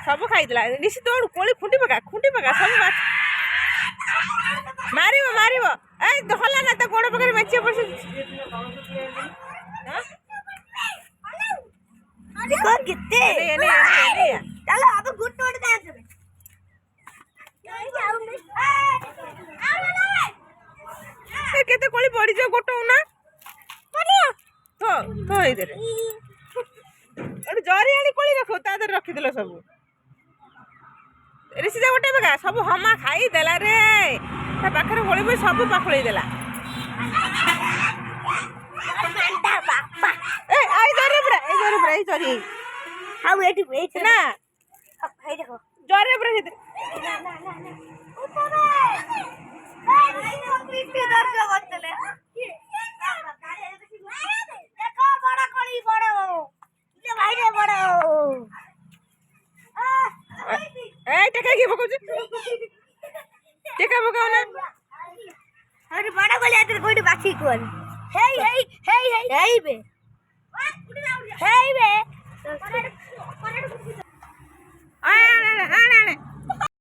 सब खाईदेला निशी तोड़ कोली खुंटी पका सब मारिबो मारिबो ए धला ना तो गोड़ पकड़ बच्चे पर देखो कितने चलो अब गुड तोड़ दे केते कोली पड़ी जा गोटो ना तो इधर अरे जरी आली कोली रखो ता दर रखी देलो सब ऋषि जा गोटे बगा सब हमा खाई देला रे ता पाखरे होली बोई सब पाखळी देला ए आई जरे ब्रा ए जरी हाउ एटी वेट ना भाई देखो जरे ब्रा हित देखो बड़ा कोली बड़ा ये भाई रे बड़ा ए टेका की बको टेका बको ना अरे बड़ा कोली आते कोई बाकी कोन हे बे हे